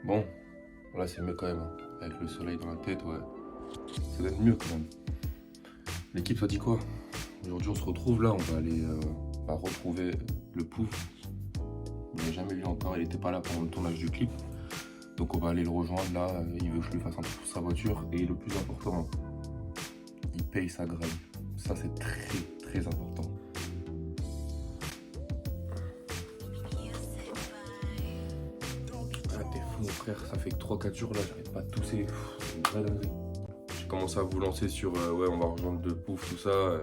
Bon, là c'est mieux quand même, hein. Avec le soleil dans la tête, ouais. Ça doit être mieux quand même. L'équipe t'a dit quoi? Aujourd'hui on se retrouve là, on va aller retrouver le Pouf. Il n'a jamais vu encore, il n'était pas là pendant le tournage du clip. Donc on va aller le rejoindre là, il veut que je lui fasse un tour sur sa voiture. Et le plus important, il paye sa graine. Ça c'est très important. Ah t'es fou mon frère, ça fait que 3-4 jours là, j'arrête pas de tousser. C'est une vraie dinguerie. J'ai commencé à vous lancer sur ouais on va rejoindre le Pouf, tout ça.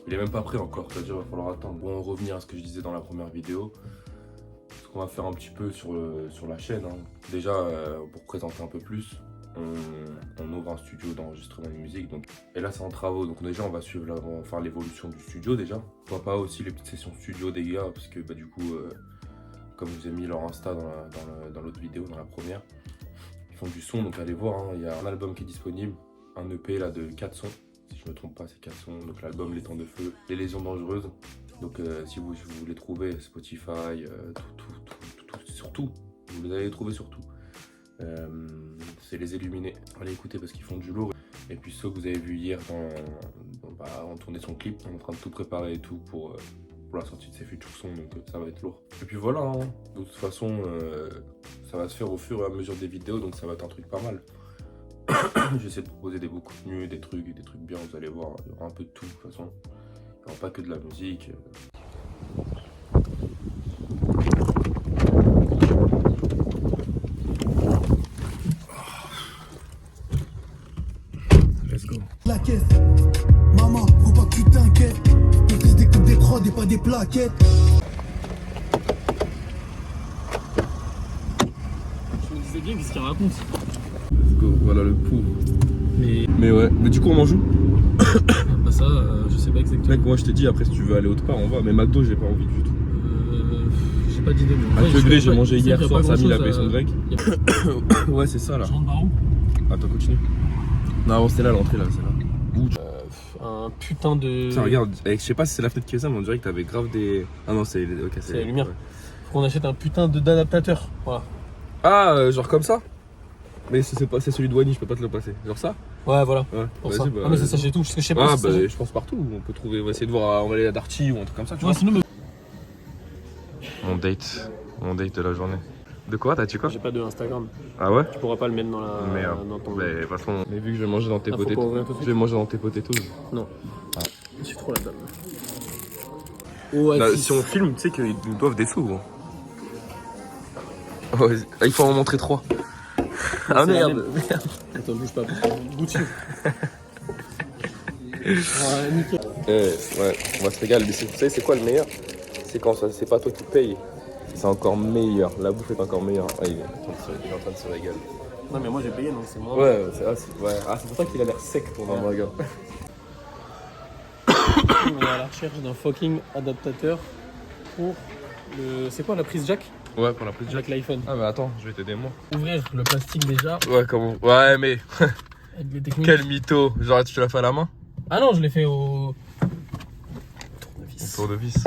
Il est même pas prêt encore, c'est-à-dire il va falloir attendre. Bon, revenir à ce que je disais dans la première vidéo. Ce qu'on va faire un petit peu sur la chaîne, hein. Déjà pour présenter un peu plus, on ouvre un studio d'enregistrement de musique. Donc, et là c'est en travaux, donc déjà on va suivre, on va faire l'évolution du studio déjà. Pourquoi pas aussi les petites sessions studio des gars, parce que bah, du coup, comme je vous ai mis leur Insta dans l'autre vidéo, dans la première, ils font du son, donc allez voir, hein. Il y a un album qui est disponible, un EP là de 4 sons. Si je me trompe pas, c'est 4 sons, donc l'album Les Temps de Feu, Les Lésions Dangereuses. Donc si vous voulez trouver Spotify, surtout, vous les allez trouver surtout. C'est Les Illuminés, allez écouter parce qu'ils font du lourd. Et puis ceux que vous avez vu hier on tournait son clip, on est en train de tout préparer et tout pour la sortie de ses futurs sons, donc ça va être lourd. Et puis voilà, hein. De toute façon, ça va se faire au fur et à mesure des vidéos, donc ça va être un truc pas mal. J'essaie de proposer des beaux contenus, des trucs bien, vous allez voir, il y aura un peu de tout de toute façon. Il n'y aura pas que de la musique. Let's go. La caisse, maman, faut pas que tu t'inquiètes. Ton fils découpe des prods et pas des plaquettes. Je me disais bien qu'est-ce qu'il raconte. Let's go, voilà le Pouf. Mais ouais, mais du coup on mange où? Bah ça, je sais pas exactement. Mec, moi je t'ai dit après si tu veux aller autre part on va, mais McDo j'ai pas envie du tout. J'ai pas d'idée. À Queblé j'ai mangé hier soir, Samy il a payé son grec. Ouais c'est ça là. Je rentre par où? Attends continue. Non c'est là l'entrée là, c'est là. Où un putain de... Tiens regarde, je sais pas si c'est la fenêtre qui est ça mais on dirait que t'avais grave des... Ah non c'est okay, c'est la lumière. Ouais. Faut qu'on achète un putain d'adaptateur. Voilà. Ah genre comme ça? Mais c'est celui de Wani, je peux pas te le passer. Genre ça? Ouais voilà. Ouais, pour ça. bah, ah mais ça s'achète tout, parce que je sais pas. Ah si bah je pense partout, on peut trouver, on va essayer de voir, on va aller à Darty ou un truc comme ça tu vois. Sinon, Mon date de la journée. De quoi? T'as dit quoi? j'ai pas de Instagram. Ah ouais? Tu pourras pas le mettre dans la... Merde. dans ton... Mais de toute façon, mais vu que je vais manger dans tes faut pas potatoes, ouvrir tout de je suite. vais manger dans tes potatoes. Non. Ah. Je suis trop la dame. Oh, Là, si on filme, tu sais qu'ils nous doivent des sous. Gros. Oh, il faut en montrer 3. Ah merde. Attends, bouge pas, Gucci. Ouais, nickel. Ouais, on va se régaler. Mais vous savez, c'est quoi le meilleur? C'est quand c'est pas toi qui payes. C'est encore meilleur. La bouffe est encore meilleure. Ah, il est en train de se régaler. Non, mais moi j'ai payé, donc c'est moi. Ouais, c'est pour ça qu'il a l'air sec ton hamburger. On est à la recherche d'un fucking adaptateur pour le... C'est quoi la prise jack? Ouais, pour la prise Avec l'iPhone. Ah, mais attends, je vais t'aider moi. Ouvrir le plastique déjà. Ouais, comment? Ouais, mais. Avec les techniques. Quel mytho! Genre, tu l'as fait à la main? Ah non, je l'ai fait au tournevis. Au tournevis.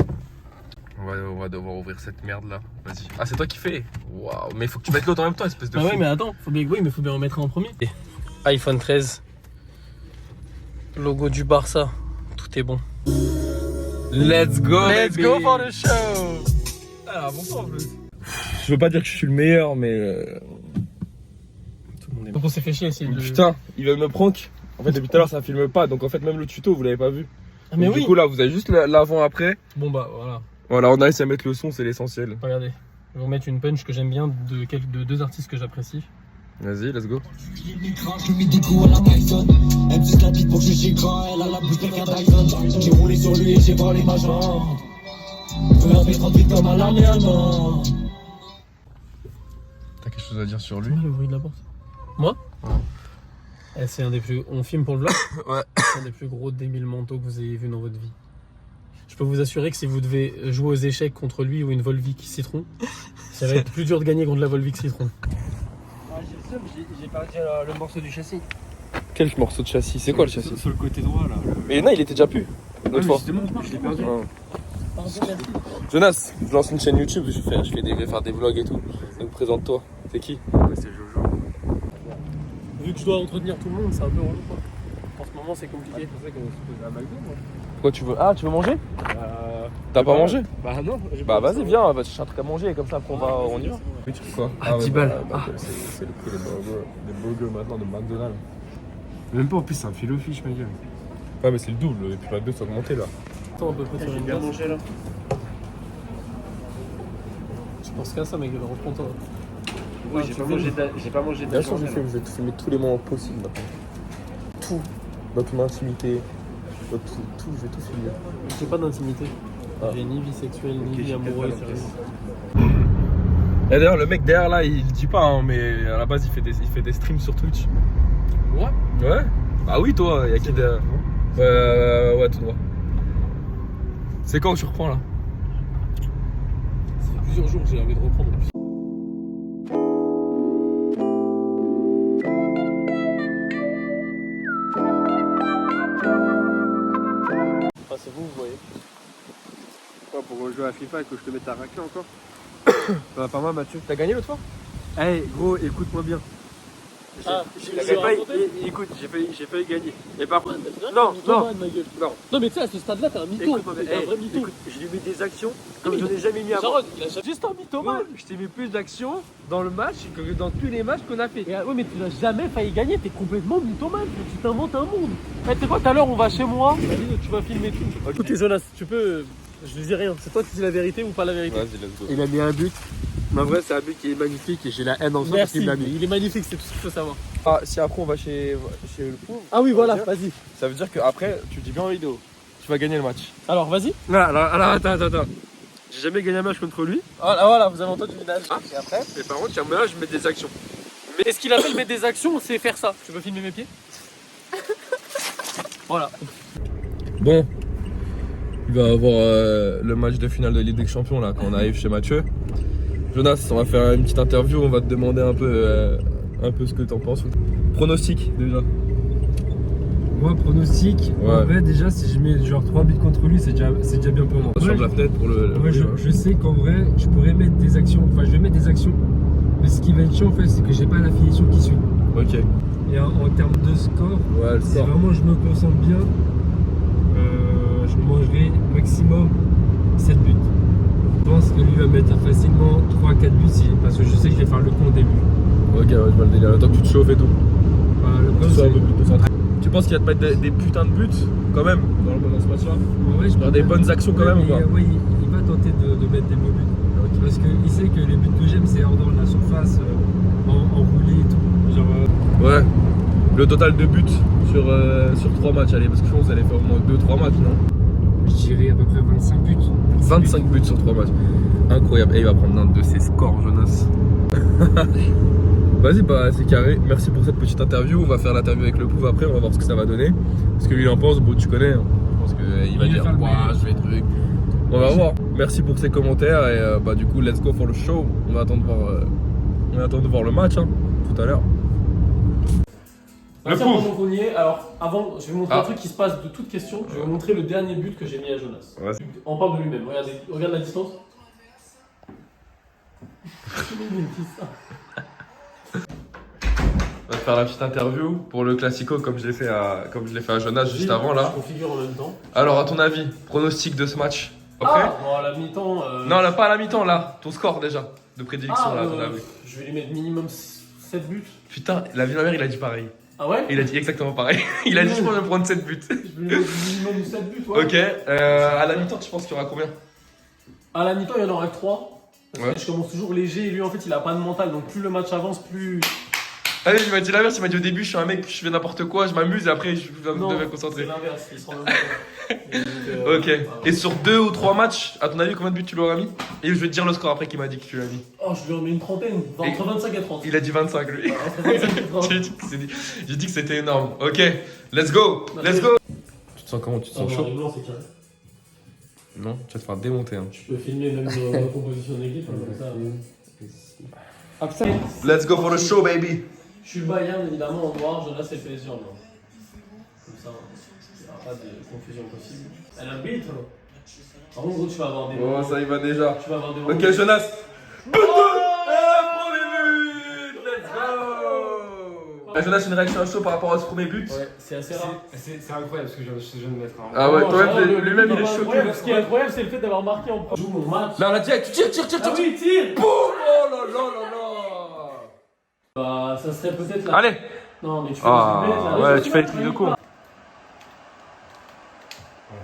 On va devoir ouvrir cette merde là. Vas-y. Ah, c'est toi qui fais? Waouh, mais faut que tu mettes l'autre en même temps, espèce de Ah fou. ouais, mais attends, faut bien en mettre un en premier. iPhone 13. Logo du Barça. Tout est bon. Let's go! Let's baby. go for the show! Ah, bon sang en plus. Je veux pas dire que je suis le meilleur, mais. Tout le monde est... Donc on s'est fait chier à essayer de... Putain, il veut me prank. En fait, depuis tout à l'heure, ça filme pas. Donc, en fait, même le tuto, vous l'avez pas vu. Ah mais donc, oui! Du coup, là, vous avez juste l'avant-après. Bon bah voilà. Voilà, on a essayé de mettre le son, c'est l'essentiel. Regardez. Je vais vous mettre une punch que j'aime bien de deux artistes que j'apprécie. Vas-y, let's go. Je lui mets des coups à la Tyson. Elle me suce la bite pour que je suis grand. Elle a la bouche de qu'un Tyson. J'ai roulé sur lui et j'ai volé ma jambe. Je veux la mettre en vite comme à l'armée allemande. T'as quelque chose à dire sur lui? Le bruit de la porte. Moi? Ouais. C'est un des plus... On filme pour le vlog. Ouais. C'est un des plus gros débiles mentaux que vous ayez vu dans votre vie. Je peux vous assurer que si vous devez jouer aux échecs contre lui ou une Volvic Citron, ça va être plus dur de gagner contre la Volvic Citron. Ah, j'ai le seum, j'ai perdu le morceau du châssis. Quel morceau de châssis? C'est quoi le châssis? Sur le côté droit là. Mais non, il était déjà plus. L'autre fois. Justement, je l'ai perdu. Jonas, je lance une chaîne YouTube, je vais faire des vlogs et tout. Donc présente-toi. C'est qui? C'est Jojo. Vu que je dois entretenir tout le monde, c'est un peu relou quoi. En ce moment, c'est compliqué. C'est ça qu'on se pose à McDo, moi. Pourquoi tu veux? Ah, tu veux manger? T'as pas mangé? Bah non. Bah vas-y, viens, on va chercher un truc à manger et comme ça après on y va. Oui, tu fais quoi? Ah, 10 balles. C'est le prix des burgers maintenant de McDonald's. Même pas, en plus, c'est un filo fiche, ma gueule. Ouais, mais c'est le double, et puis McDo c'est augmenté là. Attends, on peut pas faire une bien glace. mangé là. Je pense qu'à ça, mec, reprends-toi. Oui, j'ai pas mangé de Bien sûr, je vais te filmer tous les moments possibles maintenant. Tout. Dans ton intimité. Dans tout, je vais tout filmer. J'ai pas d'intimité. Ah. J'ai ni vie sexuelle, ni vie amoureuse, sérieux. Et d'ailleurs, le mec derrière là, il dit pas, hein, mais à la base, il fait des streams sur Twitch. Ouais. Ouais? Ah oui, toi, y'a qui derrière? Ouais, tout droit. C'est quand que tu reprends là? Ça fait plusieurs jours que j'ai envie de reprendre en plus. Ah, c'est vous voyez. Quoi, pour jouer à FIFA et que je te mette à racler encore? Ça va pas mal, Mathieu. T'as gagné l'autre fois? Hey, gros, écoute-moi bien. Ah, Écoute, j'ai failli gagner. Et par contre, Non, non. Non, mais tu sais, à ce stade-là, t'es un mytho. Écoute-moi bien. T'es un Hey, vrai mytho. écoute, je lui mets des actions comme j'en ai jamais mis avant. Jarod, il a juste un mythomane. Je t'ai mis plus d'actions dans le match que dans tous les matchs qu'on a fait. Ouais, mais tu n'as jamais failli gagner, t'es complètement mythomane, tu t'inventes un monde. Tu sais quoi, tout à l'heure on va chez moi, vas-y, tu vas filmer tout. Écoutez Jonas, tu peux, je dis rien, c'est toi qui dis la vérité ou pas la vérité? Vas-y, let's go. Il a mis un but. Mais en vrai, c'est un but qui est magnifique et j'ai la haine en soi parce Merci, qu'il l'a mis. il est magnifique, c'est tout ce qu'il faut savoir. Ah, si après on va chez le pauvre, Ah oui, voilà, dire vas-y. ça veut dire qu'après, tu dis bien en vidéo, tu vas gagner le match. Alors, vas-y. Alors, attends. J'ai jamais gagné un match contre lui. Voilà, vous avez entendu l'image. Et après, mais par contre, tiens, là, je mets des actions. Et ce qu'il appelle mettre des actions, c'est faire ça. Tu veux filmer mes pieds? Voilà. Bon, il va avoir le match de finale de Ligue des Champions là, quand on arrive chez Mathieu. Jonas, on va faire une petite interview, on va te demander un peu ce que t'en penses. Pronostic déjà. Moi, pronostic, Ouais. en vrai, déjà, si je mets genre 3 buts contre lui, c'est déjà bien pour moi. Sur la fenêtre pour le. Ouais, je sais qu'en vrai, je pourrais mettre des actions, enfin, je vais mettre des actions, mais ce qui va être chiant, en fait, c'est que j'ai pas la finition qui suit. Ok. Et en termes de score, Ouais, le si sort. vraiment je me concentre bien, je mangerai maximum 7 buts. Je pense que lui va mettre facilement 3-4 buts parce que je sais que je vais faire le con au début. Ok, ouais, je vois le délire. Le temps que tu te chauffes et tout. Voilà, le Tu problème, sois un c'est- peu plus concentré. Tu penses qu'il va te mettre des putains de buts quand même dans ce match-là? en vrai, je Faire des pense- bonnes actions quand Ouais, même ou mais, pas? ouais, il va tenter de mettre des beaux buts. Parce qu'il sait que les buts que j'aime, c'est hors de la surface, en roulé et tout. Genre, Ouais. Le total de buts sur 3 matchs, allez, parce que je pense que vous allez faire au moins 2-3 matchs, non? je dirais à peu près 25 buts. 25 buts sur 3 matchs. Incroyable. Et il va prendre un de ses scores, Jonas. Vas-y, bah c'est carré. Merci pour cette petite interview. On va faire l'interview avec le Pouf après. On va voir ce que ça va donner. Ce que lui il en pense, bon, tu connais. Hein. Je pense qu'il va Il dire, va faire le ouah, meilleur. je vais truc. On va voir. Merci pour ces commentaires. Et bah, du coup, let's go for the show. On va attendre de voir le match hein, tout à l'heure. Le Tiens, Pouf. pendant qu'on y est, alors avant, je vais vous montrer Ah. un truc qui se passe de toute question. Je vais vous montrer le dernier but que j'ai mis à Jonas. Ouais. On parle de lui-même. Regardez, regarde la distance. On va faire la petite interview pour le Classico comme je l'ai fait à Jonas juste avant là. Je configure en même temps. Alors, à ton avis, pronostic de ce match après Ah, bon, à la mi-temps. Non, là, pas à la mi-temps, là. Ton score déjà de prédilection là, à ton avis. je vais lui mettre minimum 7 buts. Putain, la vie de ma mère, il a dit pareil. Ah ouais? Il a dit exactement pareil. Il a dit je pense que je vais prendre 7 buts. Je vais lui mettre minimum 7 buts, ouais. Ok, à la mi-temps, tu penses qu'il y aura combien? À la mi-temps, il y en aura que 3. Parce Ouais. que je commence toujours léger et lui, en fait, il a pas de mental. Donc, plus le match avance, plus. Allez, il m'a dit l'inverse, il m'a dit au début, je suis un mec, je fais n'importe quoi, je m'amuse et après, je dois Non, me c'est concentrer. l'inverse, il se rend même pas compte. Ok, et sur 2 ou 3 matchs, à ton avis, combien de buts tu l'auras mis? Et je vais te dire le score après qu'il m'a dit que tu l'as mis. Oh, je lui en mets une trentaine. Entre 25 et 30. Il a dit 25 lui. Entre 25 et 30. J'ai dit que c'était énorme. Ok, let's go, let's go. Tu te sens comment? Tu te sens chaud? Non, c'est carré. Non, tu vas te faire démonter. Hein. Je peux filmer même la composition d'équipe, comme ça. Ah putain, Let's go for the show, baby. je suis le Bayern évidemment en noir, Jonas c'est le PSG en blanc. Comme ça, il n'y aura pas de confusion possible. Elle a un beat, hein. Par contre, gros, tu vas avoir des Oh, ça y va déjà. Tu vas avoir des Ok, Jonas. But de... Premier but. Jonas, une réaction à chaud par rapport à ce premier but. Ouais, c'est assez rare. C'est incroyable ce que je viens de mettre. Hein. Ah ouais, Non, toi-même, genre, lui-même, il est choqué. incroyable. Ce qui est incroyable, c'est le fait d'avoir marqué en premier. Joue mon match. Là, on a dit, tu tires, Ah oui, tire. Boum. Oh là là là là. Bah, ça serait peut-être là. Allez. Non, mais tu fais Ah, des là. ouais, tu fais les trucs de con.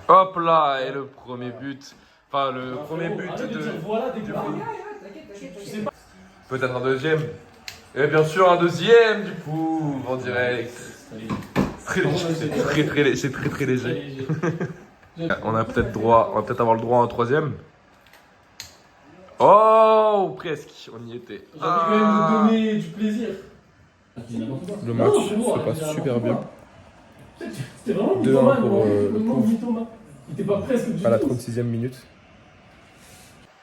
Hop là, et le premier but. Enfin, le premier but de. Voilà, dès que tu sais pas. Peut-être un deuxième. Et bien sûr, un deuxième, du coup, en direct. Très léger, c'est très léger. On a peut-être avoir le droit à un troisième. Oh, presque, on y était. J'ai envie quand même de donner du plaisir. Le match se passe super bien. C'était vraiment 2-1 mythomane, pour vraiment mythomane. Il était pas presque du À la tout. 36e minute.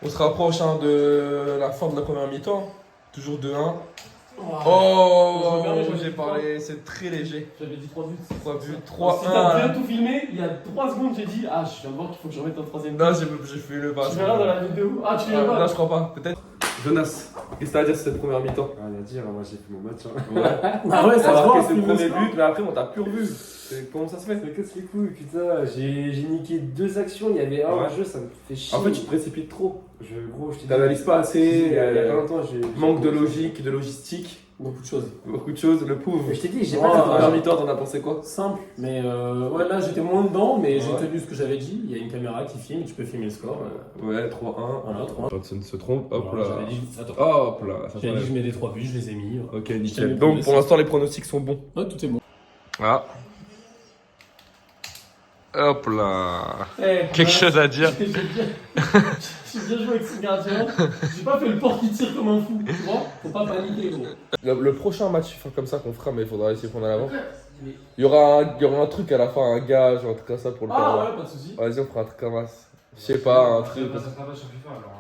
On se rapproche de la fin de la première mi-temps. Toujours 2-1. Oh, j'ai parlé, c'est très léger. J'avais dit 3 buts. 3 buts, Si t'as bien 3-1. tout filmé, il y a 3 secondes, j'ai dit ah, je viens de voir qu'il faut que je remette un troisième but. Non, j'ai fait le pas. Tu verras dans la vidéo. Ah, tu verras Non, pas. je crois pas, peut-être. Jonas, qu'est-ce que t'as à dire sur cette première mi-temps? Rien à dire, moi j'ai fait mon match. Hein. Ah ouais, ça se voit. c'est le premier but, mais après on t'a plus revu. Comment ça se fait? Mais casse les couilles, putain, j'ai niqué 2 actions, il y avait un Ouais. jeu, ça me fait chier. En fait, tu te précipites trop. Gros, je t'ai dit. T'analyses pas assez. Il y a pas longtemps, Manque de logique, de logistique. Beaucoup de choses. Beaucoup de choses, le pauvre. Mais je t'ai dit, j'ai Ouais, pas La de première mi-temps, t'en as pensé quoi? Simple, mais ouais, là j'étais moins dedans, mais j'ai Ouais. tenu ce que j'avais dit. Il y a une caméra qui filme, tu peux filmer le score. Ouais, 3-1. Voilà, 3. Johnson se trompe, hop Voilà, là. j'avais dit, attends. Hop là, ça J'avais dit que s'enlève. je mets des 3 buts, je les ai mis. Ok, J'avais nickel. mis Donc le pour l'instant, les pronostics sont bons. Ouais, tout est bon. Ah. Hop là. Eh, Quelque chose à dire. J'ai bien joué avec ce gardien. J'ai pas fait le port qui tire comme un fou, tu vois. Faut pas paniquer, gros. Le prochain match comme ça qu'on fera, mais il faudra essayer qu'on a l'avant. Il y aura un truc à la fin, un gage, un truc comme ça pour le Ah perdre. ouais, pas de soucis. Vas-y, on fera un truc comme ça. Je sais pas, un truc. Ça sera pas sur FIFA alors.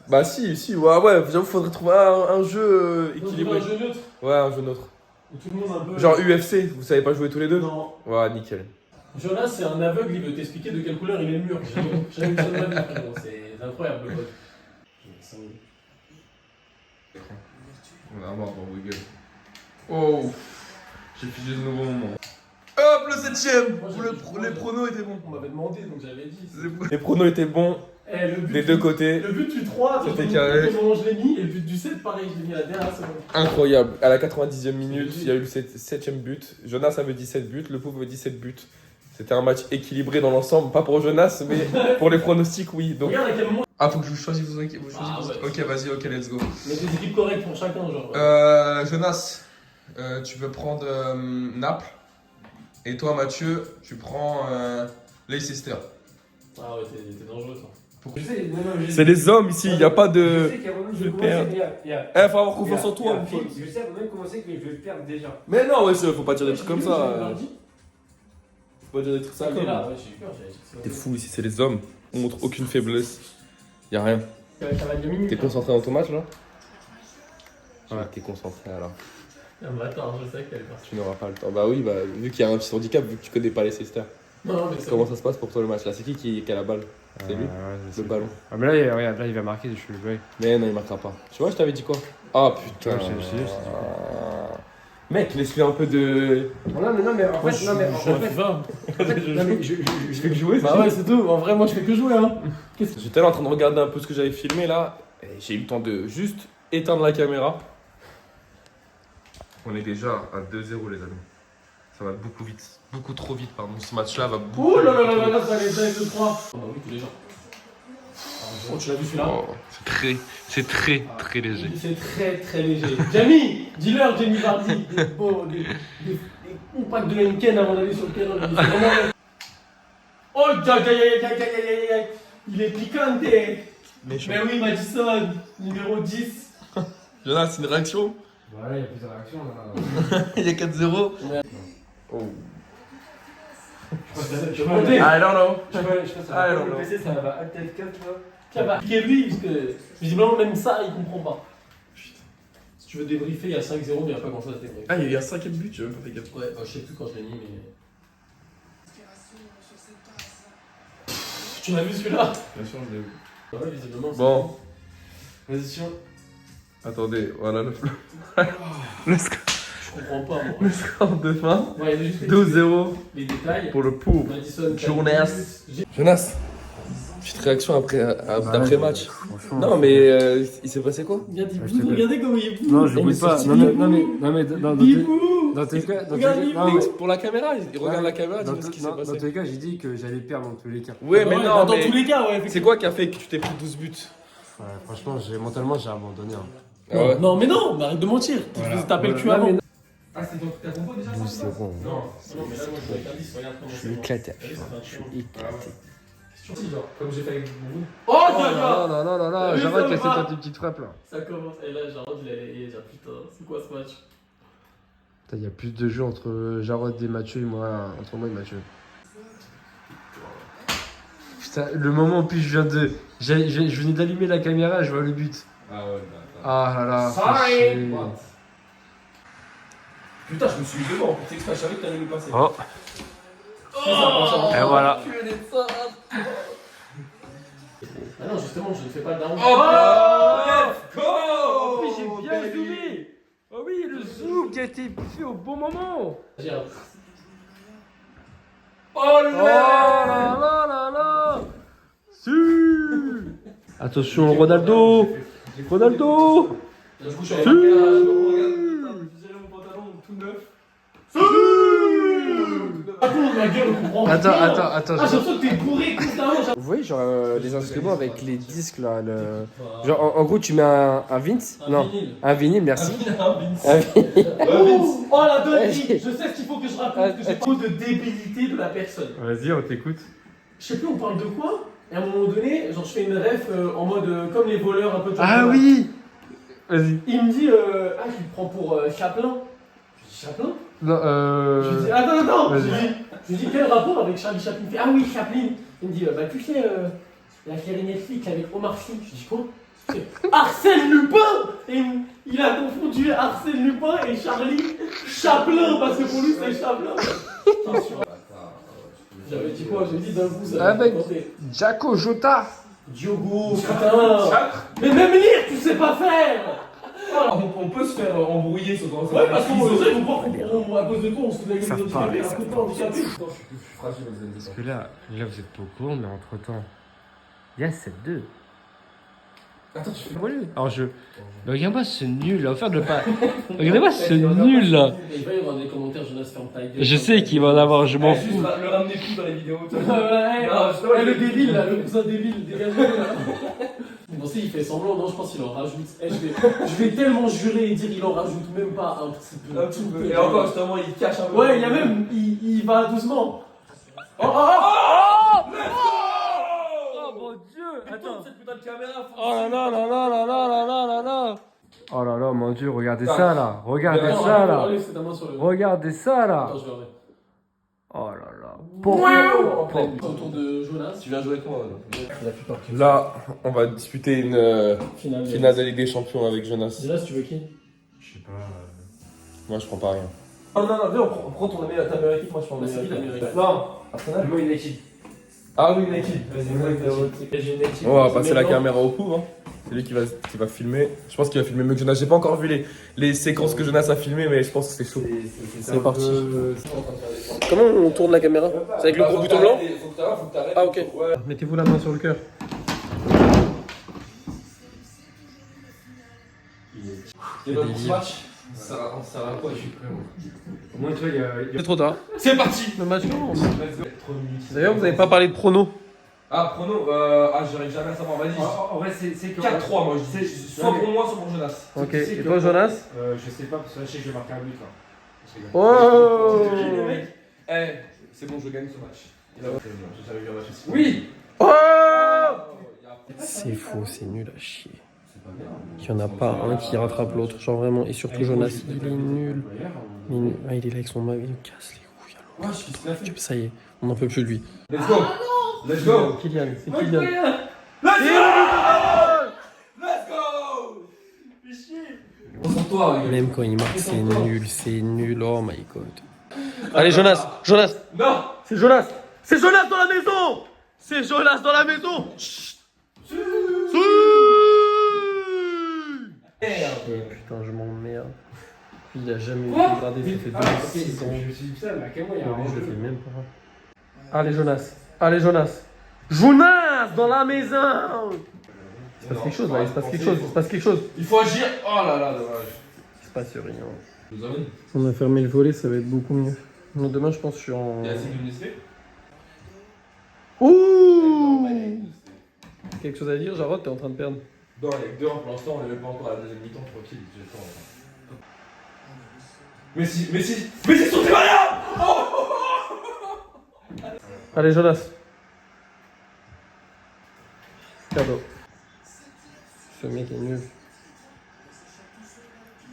Bah si, ouais, j'avoue, faudrait trouver un jeu Donc, équilibré. un jeu neutre Ouais, un jeu neutre. où tout le monde un peu. Genre UFC, vous savez pas jouer tous les deux? Non. Ouais, nickel. Jonas, c'est un aveugle, il veut t'expliquer de quelle couleur il est le mur. J'ai une seule manip, frérot. C'est incroyable le code. On a marre dans Wiggle. Oh, j'ai figé de nouveau moment. Hop, le 7ème. Moi, Les pronos étaient bons. On m'avait demandé, donc j'avais dit. Les pronos étaient bons Eh, le but des deux côtés. Le but du 3, C'était carré. je l'ai mis, et le but du 7, pareil, je l'ai mis à la dernière seconde. Incroyable. À la 90e minute, il y a eu le 7ème but. Jonas avait 17 buts, le pauvre avait 17 buts. C'était un match équilibré dans l'ensemble, pas pour Jonas, mais pour les pronostics, oui. Donc... Regarde à quel moment. Ah, faut que je choisisse vos équipes. Ah, ouais. Ok, vas-y, ok, let's go. Mais des équipes correctes pour chacun, genre. Jonas, tu veux prendre Naples. Et toi, Mathieu, tu prends Leicester. Ah ouais, t'es dangereux, toi. Je sais, non, C'est les hommes ici, il n'y a pas de. Je sais qu'il y a vraiment je vais perdre. Eh, Faut avoir confiance en toi, mon pote. Je sais avant même commencer que je vais perdre déjà. Mais non, ouais, faut pas dire des trucs comme ça. Faut pas dire des trucs Ça, comme là, ça. ouais, j'ai eu peur, j'avais dit que T'es fou ici, c'est les hommes. On montre aucune faiblesse. Y a rien. ça va être 2 minutes. T'es concentré dans ton match là? Ouais, t'es concentré alors. Ah, bah attends, je sais qu'elle est partie. Tu n'auras pas le temps. Bah oui, bah vu qu'il y a un petit handicap, vu que tu connais pas les Leicester. Non, mais c'est Comment ça se passe pour toi le match là? C'est qui a la balle? C'est lui? Le ballon. Ah, mais là, regarde, là, il va marquer, je suis le jouer. Mais non, il marquera pas. Tu vois, je t'avais dit quoi? Ah putain. Ouais, je sais, Mec, laisse-lui un peu de. Non, mais en fait, non, mais en fait, non, mais je fais que jouer, Bah ouais, c'est tout. En vrai, moi, je fais que jouer, hein. J'étais là en train de regarder un peu ce que j'avais filmé là. Et j'ai eu le temps de juste éteindre la caméra. On est déjà à 2-0 les amis. Ça va beaucoup vite. Beaucoup trop vite, pardon. Ce match-là va beaucoup. Oh là là là là là, ça allait être 2-3. Oh bah oui, tous les gens. Oh, tu l'as vu celui-là? Oh, c'est très léger. C'est très léger. Jamie, dis-leur, Jamie Vardy, des compacts de Henken avant d'aller sur le terrain. C'est vraiment... Oh, aïe, il est piquant. Mais oui, Madison, numéro 10. Jonas, c'est une réaction? Voilà, il y a plusieurs réactions là. Il y a 4-0. Oh. Je vais monter. I don't know. Je pense que Ah, ça non, va non. le PC, ça va Alt 4 là. Tiens, bah, piquez lui, parce que visiblement, même ça, il comprend pas. Putain. Si tu veux débriefer, il y a 5-0, mais il n'y a pas grand chose à débriefer. Ah, il y a un 5ème but, j'ai même pas fait gaffe. Ouais, bah, je sais plus quand je l'ai mis, mais. Tu l'as vu celui-là? Bien sûr, je l'ai vu. Bah ouais, visiblement. c'est- Bon, Position. attendez, voilà le flou. Le score. comprends pas, moi. Score de fin Ouais, il y a juste 12-0 les détails. pour le pour Madison, Jonas. Jonas, petite réaction d'après match. Franchement. Non, mais il s'est passé quoi? Regarde, il Ouais, je bouge, te regardez comment il bouge. Non, je Eh, bouge mais pas. c'est Non, mais dans Bibou. tes cas, Regarde, non, mais- Pour la caméra, il regarde la caméra, dans dis-moi ce qui s'est dans tous passé. les cas, j'ai dit que j'allais perdre dans tous les cas. Ouais, mais Ouais, non, bah, dans mais tous les cas, ouais. c'est effectivement. quoi qui a fait que tu t'es pris 12 buts? Ouais, franchement, mentalement, j'ai abandonné. Hein. Ah ouais. Non, mais non, mais arrête de mentir. Tu Voilà. faisais taper le cul Voilà. avant. Mais- Ah, c'est donc ta compo déjà? 12-0. Non, mais là, moi, je vais avec un 10, regarde comment Je c'est. suis éclaté. T'as vu, ça fait un Je suis chiant. éclaté. Si, genre, comme j'ai fait avec vous. Oh Oh, là ça là va. là là là, Oui, j'arrête ça que c'est va. toi tes petites frappes là. Ça commence. Et là, Jarod, il allait déjà, putain, c'est quoi ce match? Il y a plus de jeux entre Jarod et Mathieu et moi, entre moi et Mathieu. Putain, le moment où je viens de. Je venais d'allumer la caméra, je vois le but. Ah ouais, Ah là là. Sorry. fait chier. Putain, je me suis mis devant, pour t'expliquer, je savais que t'allais nous passer. Oh, et voilà. Ah non, justement, je ne fais pas le down. Let's go! Oh, oui, j'ai bien zoomé. Oh oui, le zoom qui a été fait au bon moment. J'ai un- Oh Oh là là là là. Si. Attention, Ronaldo. Ronaldo. Du coup, je suis allé marquer la- je regarde, j'ai mon pantalon tout neuf. Ah bon, ma gueule, on comprend Attends, rien. attends. Ah, j'ai l'impression que t'es bourré constamment. Vous voyez, genre les instruments avec les disques là. Genre, en gros, tu mets un Vince. Un Non, vinyle. un vinyle, merci. Un Un vinyle. Oh, oh la Ouais, dinguerie. Je sais ce qu'il faut que je raconte, que j'ai trop de débilité de la personne. Vas-y, on t'écoute. Je sais plus, on parle de quoi? Et à un moment donné, genre, je fais une ref en mode comme les voleurs un peu de Ah championnat. oui. Vas-y. Il me dit, ah, tu te prends pour Chaplin. Je dis Chaplin? Non, Je lui dis, attends, Vas-y. je lui dis, quel rapport avec Charlie Chaplin? Il fait, ah oui, Chaplin. Il me dit, bah tu sais, la série Netflix avec Omar Sy. Je dis, quoi? Il fait, Arsène Lupin! Et il a confondu Arsène Lupin et Charlie Chaplin, parce que pour lui, c'est Chaplin. Attention. J'avais dit quoi? J'ai dit d'un coup, ça Avec- avait tenté. Jaco Jota. Diogo, putain! Mais même lire, tu sais pas faire! On peut se faire embrouiller sur dans Ouais, parce qu'on sait, à cause de toi, on se fout de la gueule Ça des parle, handicapés, ça alors que pas handicapé. Parce que là, vous êtes pas au courant, mais entre temps, il y a 7-2. Attends, tu fais Oui. Alors regarde-moi ce nul là, faire de pas. Regardez-moi ce nul là. Il va y avoir des commentaires, Jonas, ferme ta gueule. Je sais qu'il va en avoir, je m'en fous. Le ramenez plus dans les vidéos. Ouais, ouais, Non, justement, ouais, le débile là, le cousin débile, dégagez-le là. Vous pensez il fait semblant? Non, je pense qu'il en rajoute. Eh, je vais tellement jurer et dire il en rajoute même pas un petit peu. Un petit peu. Et encore, justement, il cache un peu. Ouais, il y a même. Il va doucement. Oh, oh, oh! Oh mon dieu, Attends, cette putain de caméra. Oh là là là là là là là là là là. Oh là là, mon dieu, regardez ça là. Regardez Attends, ça là. enlève ta main sur le. Regardez ça là. Attends, je vais enlever. Oh là là. Autour de Jonas. Tu viens jouer avec moi Il a plus peur. Là, on va disputer une Finale. finale de Ligue des Champions avec Jonas. Jonas, tu veux qui? Je sais pas. Moi, je prends pas rien. Oh non, non, viens, on prend ton ta meilleure équipe, moi je prends ma meilleure équipe. Non, Arsenal. Moi une équipe. Ah oui, une équipe. J'ai une équipe. On va passer la caméra au cou. Hein. C'est lui qui va filmer. Je pense qu'il va filmer mieux que Jonas. J'ai pas encore vu les séquences que Jonas a filmées, mais je pense que c'est chaud. C'est parti. Comment on tourne la caméra? C'est avec le gros bouton blanc? Faut que t'arrêtes. Ah, ok. Mettez-vous la main sur le cœur. C'est le gros match. Ça va quoi? Je suis prêt. Au moins, tu vois, il y a. C'est trop tard. C'est parti. Le match commence. Let's go. D'ailleurs, vous n'avez pas parlé de prono. Ah, prono. J'arrive jamais à savoir. Vas-y. En vrai, c'est que. 4-3, moi je dis. Soit pour moi, soit pour Jonas. Ok. Et toi, Jonas? Je sais pas, parce que là, je sais que je vais marquer un but là. Oh! Eh, c'est bon, je gagne ce match. J'ai jamais vu un match aussi. Oui. Oh! Il y a- C'est faux, c'est nul à chier. Il n'y en a pas un qui rattrape l'autre, genre vraiment. Et surtout Jonas, il est nul. Ah, il est là avec son mag, il nous casse les couilles. Ouais, je suis tout à fait. Ça y est, on n'en peut plus de lui. Let's go. Let's go. Kylian, c'est Kylian. Let's go. Concentre-toi, les gars. Même quand il marque, c'est nul. Oh my god. Allez, Jonas, Jonas. Non. C'est Jonas. C'est Jonas dans la maison. C'est Jonas dans la maison. Chut. Putain, je m'emmerde. Il a jamais Quoi été gradé, ça fait 2-6 ans. Je me suis dit, putain, mais à quel moment il y a un Lui, je le enjeu fais même pas. Allez, Jonas. Allez, Jonas. Jonas dans la maison. Il se passe quelque chose là, il se passe quelque chose, il se passe quelque chose. Il faut agir. Oh là là, dommage. Il se passe rien. Je vous amène. Si on a fermé le volet, ça va être beaucoup mieux. Non, demain, je pense que je suis en. Il y a assez de MSP. Ouh. Quelque chose à dire, Jarod, t'es en train de perdre. Non, il y a que 2-1 pour l'instant, on n'est même pas encore à la deuxième mi-temps, tranquille. Mais si, sur tes malades. Allez, Jonas. Cadeau. Ce mec est nul.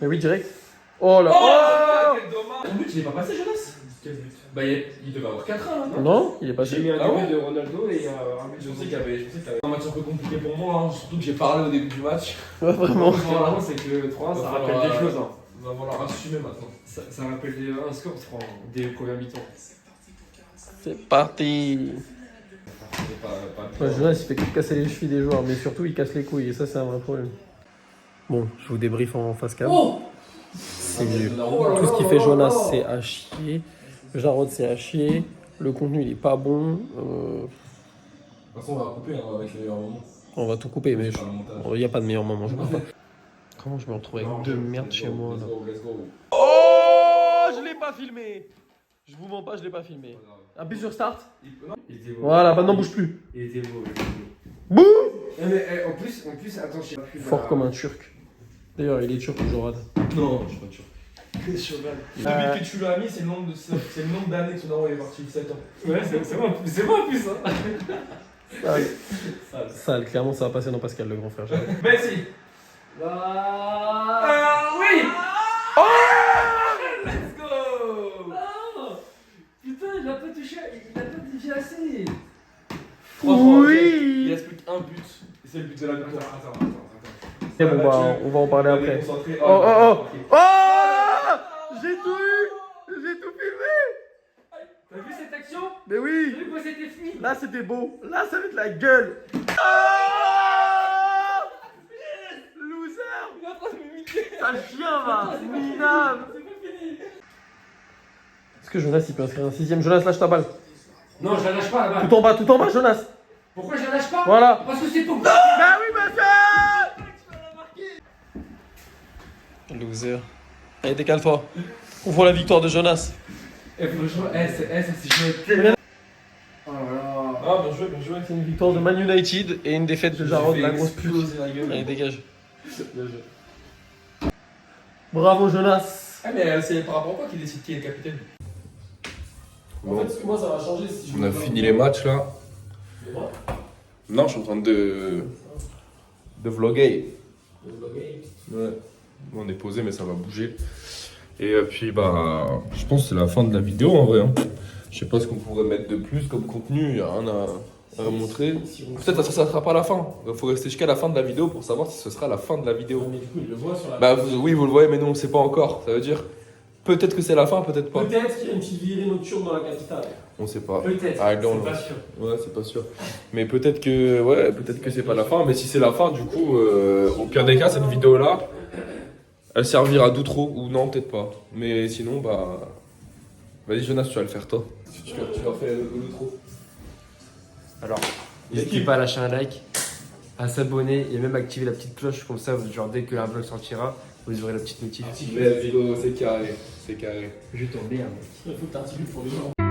Mais oui, direct. Oh là. Oh Quel dommage. Ton but, il est pas passé, Jonas? Quel but? Bah, il devait avoir 4-1 là, non? Non, il est pas J'ai mis un Ah ouais but de Ronaldo et un but Je de pensais qu'il y avait un match un peu compliqué pour moi, hein, surtout que j'ai parlé au début du match. Ouais, vraiment. Vraiment, c'est que 3 ça Va rappelle falloir, des choses. Hein. On va falloir assumer maintenant. Ça rappelle un score 3 des premières mi-temps. C'est parti. C'est pas Ouais, Jonas, il fait que casser les chevilles des joueurs, mais surtout, il casse les couilles, et ça, c'est un vrai problème. Bon, je vous débriefe en face cam. C'est nul. Tout ce qui fait Jonas, c'est à chier. Jarod, c'est à chier. Le contenu, il est pas bon. De toute façon, on va couper hein, avec les meilleurs moments. On va tout couper, mais Pas le montage. il n'y a pas de meilleur moment, je crois pas. Comment je me retrouve avec deux merdes chez moi, là? Let's go. Oh, je l'ai pas filmé. Je vous mens pas, je l'ai pas filmé. Appuie sur start. Il était beau. Voilà, maintenant bouge plus. Il était beau. Il était beau. Boum. Mais en plus, attends, je sais pas plus. Fort comme un turc. D'ailleurs, il est turc, Jorad. Non, je suis pas sûr. Cheval. Depuis que tu l'as mis, c'est le nombre d'années que son daron est parti, 7 ans. Ouais, c'est bon en plus. Hein. Sale, clairement, ça va passer dans Pascal, le grand frère. Jarod. Messi. Oui. Let's go. Non. Putain, il a pas touché assez. 3 Oui. Il reste plus qu'un but. Et c'est le but de la victoire. Attends. Et bon, on va en parler On est après. concentré. Oh. J'ai tout eu. J'ai tout filmé. T'as vu cette action? Mais T'as oui. vu comment c'était fluide? Là, c'était beau. Là, ça va être la gueule. Loser. Sale chien, va. Minable. Est-ce que Jonas, il peut inscrire un 6ème? Jonas, lâche ta balle. Non, je la lâche pas là-bas. Tout en bas, Jonas. Pourquoi je la lâche pas? Voilà. Parce que c'est pour. Bah oui, monsieur. Loser. Allez, décale-toi. On voit la victoire de Jonas. Eh, franchement, ça c'est chouette. Oh là là. Ah, bien joué. C'est une victoire de Man United et une défaite de Jarod, la grosse pute. la gueule. Allez, dégage. Bien joué. Bravo, Jonas. Ah, mais c'est par rapport à quoi qu'il décide qui est le capitaine? En fait, parce que moi, ça va changer si je On a fini les matchs là. Non, je suis en train de vlogger. Ouais. On est posé, mais ça va bouger. Et puis, bah, je pense que c'est la fin de la vidéo en vrai. Hein. Je sais pas ce qu'on pourrait mettre de plus comme contenu, il n'y a rien à montrer. Peut-être que ça sera pas la fin. Il faut rester jusqu'à la fin de la vidéo pour savoir si ce sera la fin de la vidéo. Mais du coup, il le voit sur la. Bah, oui, vous le voyez, mais nous on sait pas encore. Ça veut dire peut-être que c'est la fin, peut-être pas. Peut-être qu'il y a une petite virée nocturne dans la capitale. On sait pas. Peut-être. Ah, non, C'est pas sûr. Ouais, c'est pas sûr. Mais peut-être que c'est pas la fin. Mais si c'est la fin, du coup, au pire des cas, cette vidéo-là, elle servira d'outro ou non, peut-être pas. Mais sinon, bah, vas-y Jonas, tu vas le faire toi. Tu leur fais l'outro. Alors, n'hésitez pas à lâcher un like, à s'abonner et même activer la petite cloche. Comme ça, genre, dès qu'un vlog sortira, vous aurez la petite notif. Mais la vidéo, c'est carré. Je t'emmerde. Il faut que tu articules pour les gens.